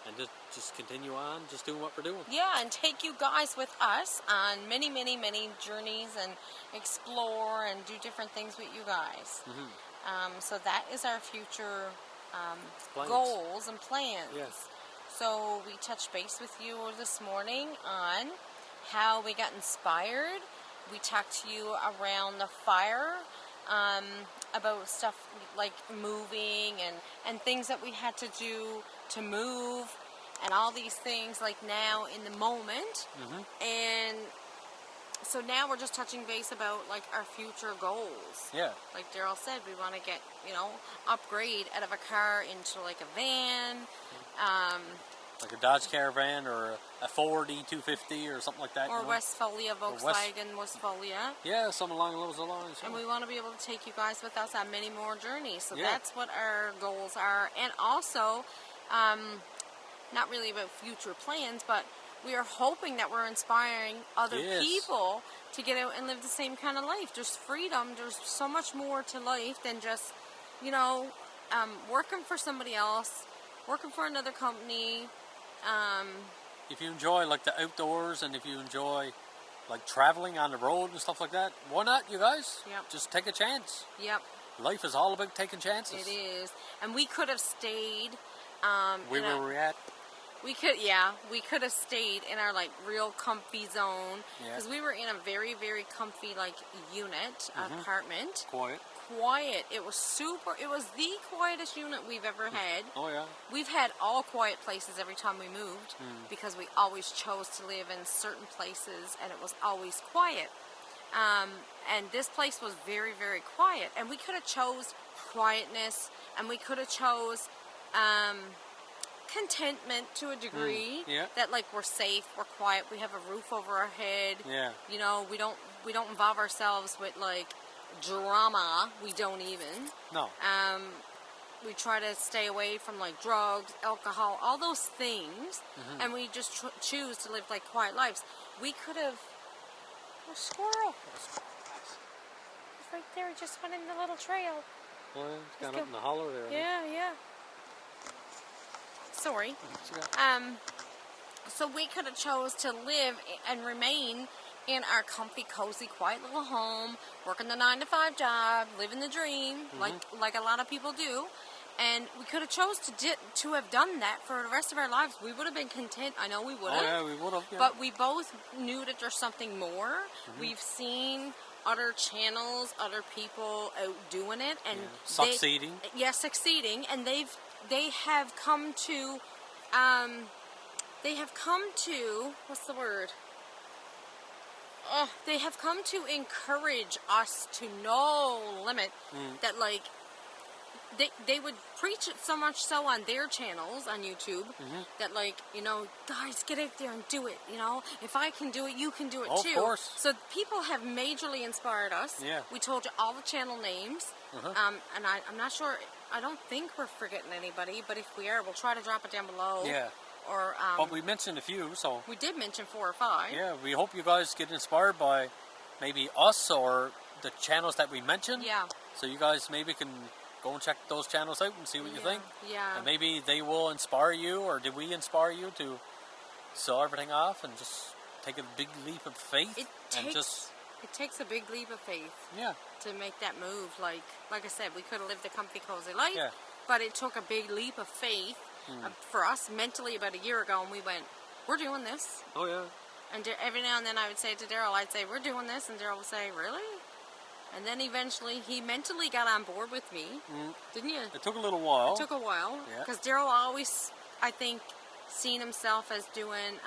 and just continue on just doing what we're doing. Yeah, and take you guys with us on many, many, many journeys and explore and do different things with you guys. So that is our future goals and plans. Yes. So we touched base with you this morning on how we got inspired. We talked to you around the fire, about stuff like moving and things that we had to do to move and all these things like now in the moment. And so now we're just touching base about like our future goals. Yeah. Like Daryl said, we want to get, upgrade out of a car into like a van. like a Dodge Caravan or a Ford E250 or something like that. Or you know? Westphalia, Volkswagen, Westphalia. Yeah, something along those lines. And we want to be able to take you guys with us on many more journeys. So Yeah. that's what our goals are. And also, not really about future plans, but we are hoping that we're inspiring other Yes. people to get out and live the same kind of life. There's freedom. There's so much more to life than just, you know, working for somebody else, working for another company. If you enjoy like the outdoors and if you enjoy like traveling on the road and stuff like that, why not, you guys? Yep. Just take a chance. Yep, Life is all about taking chances. it is. And we could have stayed. Where in a- were we at? we could have stayed in our like real comfy zone Yeah. because we were in a very, very comfy like unit, apartment. Quiet. Quiet. It was the quietest unit we've ever had. Oh yeah. We've had all quiet places every time we moved because we always chose to live in certain places and it was always quiet. And this place was very, very quiet. And we could have chose quietness and we could have chose contentment to a degree. Yeah. That like we're safe, we're quiet, we have a roof over our head. Yeah. You know, we don't involve ourselves with like drama. We don't even. No. We try to stay away from like drugs, alcohol, all those things, and we just choose to live like quiet lives. We could have. Oh, squirrel! He's right there. He just went in the little trail. Well, it's gone Let's up in the hollow there. Yeah, yeah. Sorry. So we could have chose to live and remain in our comfy, cozy, quiet little home, working the 9-to-5 job, living the dream, like a lot of people do. And we could have chose to have done that for the rest of our lives. We would have been content. I know we would have. Oh yeah, we would have. Yeah. But we both knew that there's something more. We've seen other channels, other people out doing it, and succeeding. Succeeding, and they have come to, what's the word? They have come to encourage us to no limit that like they would preach it so much so on their channels on YouTube that like, you know, guys, get out there and do it, you know, if I can do it, you can do it too. Of course. So people have majorly inspired us. Yeah. We told you all the channel names, and I'm not sure, I don't think we're forgetting anybody, but if we are, we'll try to drop it down below. Yeah. Or But we mentioned a few, so we did mention 4 or 5. yeah, we hope you guys get inspired by maybe us or the channels that we mentioned. Yeah. So you guys maybe can go and check those channels out and see what you think. Yeah. And maybe they will inspire you, or did we inspire you to sell everything off and just take a big leap of faith It takes a big leap of faith to make that move. Like I said, we could have lived a comfy, cozy life, but it took a big leap of faith for us mentally about a year ago, and we went, we're doing this. Oh yeah. And every now and then I would say to Daryl, I'd say, we're doing this, and Daryl would say, really? And then eventually he mentally got on board with me, didn't you? It took a little while. It took a while, because Daryl always, I think, seen himself as doing,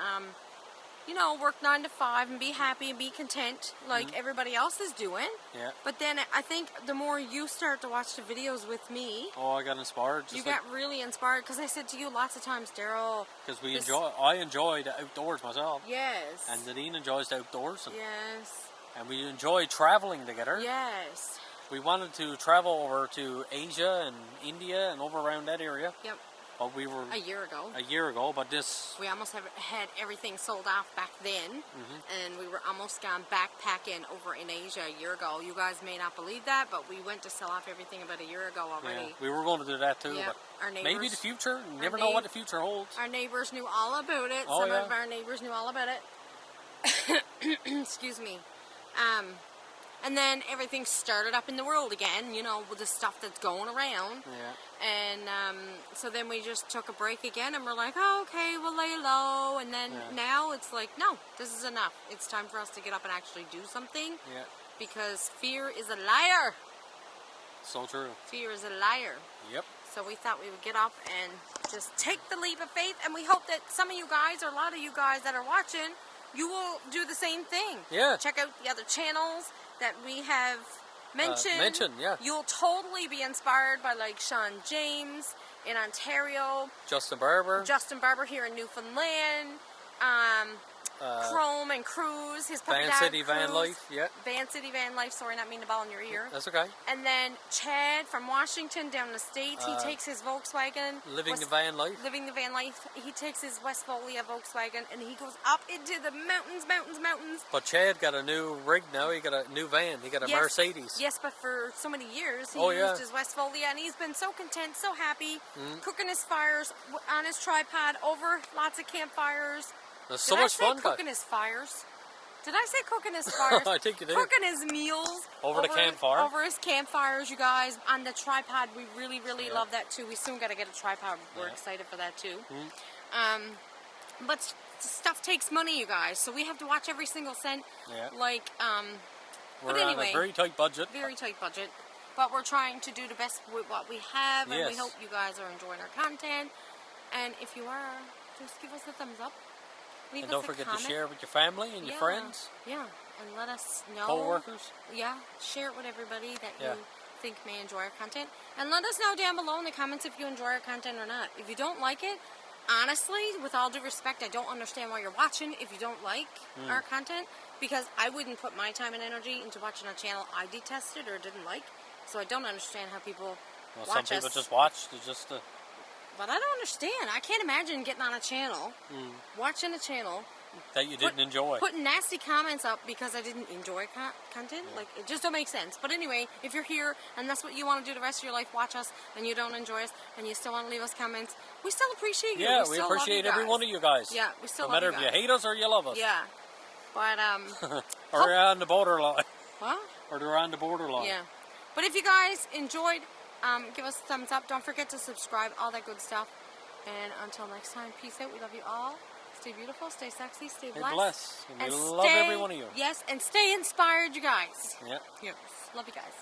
you know, work 9 to 5 and be happy and be content like everybody else is doing. Yeah. But then I think the more you start to watch the videos with me, Oh, I got inspired. you got really inspired, because I said to you lots of times, Daryl. Because I enjoy the outdoors myself. Yes. And Nadine enjoys the outdoors. Yes. And we enjoy traveling together. Yes. We wanted to travel over to Asia and India and over around that area. Yep. But we were A year ago. but this We almost had everything sold off back then, and we were almost gone backpacking over in Asia a year ago. You guys may not believe that, but we went to sell off everything about a year ago already. we were going to do that too. Yeah, But our neighbors, maybe the future. You never know what the future holds. Our neighbors knew all about it. Oh, Some yeah. of our neighbors knew all about it. Excuse me. And then everything started up in the world again, you know, with the stuff that's going around. Yeah. And so then we just took a break again, and we're like, oh, okay, we'll lay low. And then now it's like, no, this is enough. It's time for us to get up and actually do something. Yeah. Because fear is a liar. So true. Fear is a liar. Yep. So we thought we would get up and just take the leap of faith. And we hope that some of you guys, or a lot of you guys that are watching, you will do the same thing. Yeah. Check out the other channels that we have mentioned. Yeah. You'll totally be inspired by like Sean James, in Ontario. Justin Barber. Justin Barber here in Newfoundland. Chrome and Cruz, his puppy Van dog, City Cruz. Van Life, yeah. Van City Van Life, sorry, not mean to ball in your ear. That's okay. And then Chad from Washington down the States, he takes his Volkswagen. Living the Van Life. Living the Van Life. He takes his Westphalia Volkswagen and he goes up into the mountains. But Chad got a new rig now. He got a new van. He got a Mercedes. Yes, but for so many years he yeah. used his Westphalia and he's been so content, so happy, cooking his fires on his tripod over lots of campfires. That's so much fun. Cooking his fires. Did I say cooking his fires? I think you did. Cooking his meals over the campfire. Over his campfires, you guys. On the tripod, we really love that too. We soon got to get a tripod. We're excited for that too. But stuff takes money, you guys. So we have to watch every single cent. Yeah. Like, we're but anyway, on a very tight budget. Very tight budget. But we're trying to do the best with what we have, and we hope you guys are enjoying our content. And if you are, just give us a thumbs up. Leave and don't forget to share with your family and your friends. Yeah, and let us know. Co-workers. Yeah, share it with everybody that you think may enjoy our content. And let us know down below in the comments if you enjoy our content or not. If you don't like it, honestly, with all due respect, I don't understand why you're watching if you don't like our content. Because I wouldn't put my time and energy into watching a channel I detested or didn't like. So I don't understand how people watch us. Some people just watch to just... But I don't understand. I can't imagine getting on a channel, watching a channel that you didn't enjoy, putting nasty comments up because I didn't enjoy content. Like, it just don't make sense. But anyway, if you're here and that's what you want to do the rest of your life, watch us, and you don't enjoy us, and you still want to leave us comments, we still appreciate you. Yeah, we appreciate every one of you guys. Yeah, we still no love you matter if you hate us or you love us. Yeah, but or you're on the borderline. What? Or they're on the borderline. Yeah, but if you guys enjoyed. Give us a thumbs up. Don't forget to subscribe. All that good stuff. And until next time, peace out. We love you all. Stay beautiful. Stay sexy. Stay blessed. Stay blessed. And we love every one of you. Yes, and stay inspired, you guys. Yeah. Yes. Love you guys.